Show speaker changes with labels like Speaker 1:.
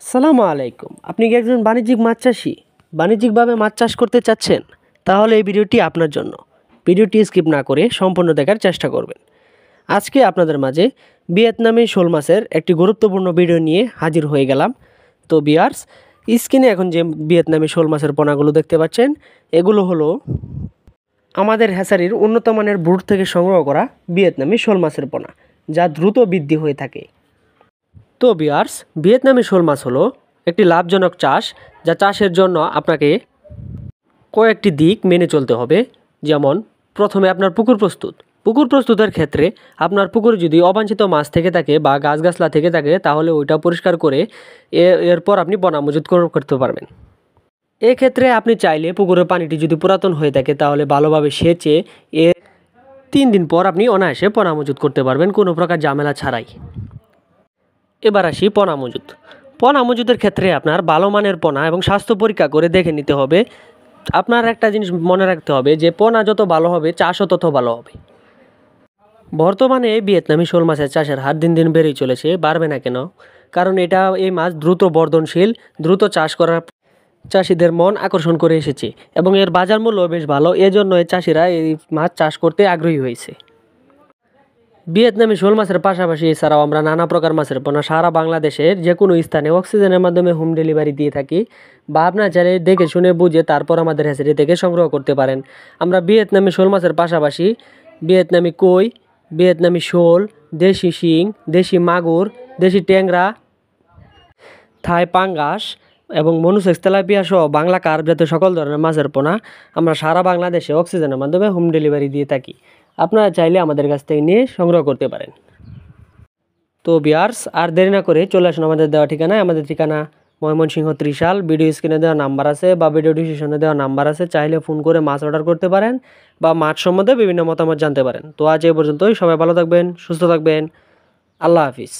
Speaker 1: সালামু আলাইকুম। আপনি কি একজন বাণিজ্যিক মাছ চাষি? বাণিজ্যিকভাবে মাছ চাষ করতে চাচ্ছেন? তাহলে এই ভিডিওটি আপনার জন্য। ভিডিওটি স্কিপ না করে সম্পূর্ণ দেখার চেষ্টা করবেন। আজকে আপনাদের মাঝে ভিয়েতনামি শোল মাছের একটি গুরুত্বপূর্ণ ভিডিও নিয়ে হাজির হয়ে গেলাম। তো ভিউয়ার্স, স্ক্রিনে এখন যে ভিয়েতনামি শোল মাছের পোনাগুলো দেখতে পাচ্ছেন, এগুলো হলো আমাদের হ্যাচারির উন্নত মানের ব্রুড থেকে সংগ্রহ করা ভিয়েতনামি শোল মাছের পোনা, যা দ্রুত বৃদ্ধি হয়ে থাকে। তো ভিউয়ার্স, ভিয়েতনামি শোল মাছ হলো একটি লাভজনক চাষ, যা চাষের জন্য আপনাকে কয়েকটি দিক মেনে চলতে হবে। যেমন প্রথমে আপনার পুকুর প্রস্তুতের ক্ষেত্রে আপনার পুকুরে যদি অবাঞ্ছিত মাছ থেকে থাকে বা গাছগাছলা থেকে থাকে, তাহলে ওইটা পরিষ্কার করে এরপর আপনি পোনা মজুত করতে পারবেন। এক্ষেত্রে আপনি চাইলে পুকুরের পানিটি যদি পুরাতন হয়ে থাকে, তাহলে ভালোভাবে সেচে 3 দিন পর আপনি অনায়াসে পোনা মজুত করতে পারবেন, কোনো প্রকার ঝামেলা ছাড়াই। এবার আসি পোনা মজুত। পোনা মজুতের ক্ষেত্রে আপনার ভালো মানের পোনা এবং স্বাস্থ্য পরীক্ষা করে দেখে নিতে হবে। আপনার একটা জিনিস মনে রাখতে হবে যে পোনা যত ভালো হবে, চাষও তত ভালো হবে। বর্তমানে ভিয়েতনামি শোল মাছের চাষের হার দিন দিন বেড়েই চলেছে, বাড়বে না কেন? কারণ এই মাছ দ্রুত বর্ধনশীল, দ্রুত চাষ করার চাষিদের মন আকর্ষণ করে এসেছে এবং এর বাজার মূল্য বেশ ভালো। এজন্য চাষিরা এই মাছ চাষ করতে আগ্রহী হয়েছে। ভিয়েতনামি শোল মাছের পাশাপাশি এছাড়াও আমরা নানা প্রকার মাছের পোনা সারা বাংলাদেশের যে কোনো স্থানে অক্সিজেনের মাধ্যমে হোম ডেলিভারি দিয়ে থাকি, বা আপনার চাইলে দেখে শুনে বুঝে তারপর আমাদের হ্যাচারি থেকে সংগ্রহ করতে পারেন। আমরা ভিয়েতনামি শোল মাছের পাশাপাশি ভিয়েতনামি কই, ভিয়েতনামি শোল, দেশি শিং, দেশি মাগুর, দেশি ট্যাংরা, থাই পাঙ্গাস এবং মনুসেক্স তেলাপিয়া সহ বাংলা কার্প জাতীয় সকল ধরনের মাছের পোনা আমরা সারা বাংলাদেশে অক্সিজেনের মাধ্যমে হোম ডেলিভারি দিয়ে থাকি। আপনারা চাইলে আমাদের কাছ থেকে নিয়ে সংগ্রহ করতে পারেন। তো ভিউয়ার্স, আর দেরি না করে চলে আসুন আমাদের দেওয়া ঠিকানায়। আমাদের ঠিকানা ময়মনসিংহ ত্রিশাল। ভিডিও স্ক্রিনে দেওয়া নাম্বার আছে বা ভিডিও ডিসক্রিপশনে দেওয়া নাম্বার আছে, চাইলে ফোন করে মাছ অর্ডার করতে পারেন বা মাছ সম্বন্ধে বিভিন্ন মতামত জানতে পারেন। তো আজ এই পর্যন্তই। সবাই ভালো থাকবেন, সুস্থ থাকবেন। আল্লাহ হাফিজ।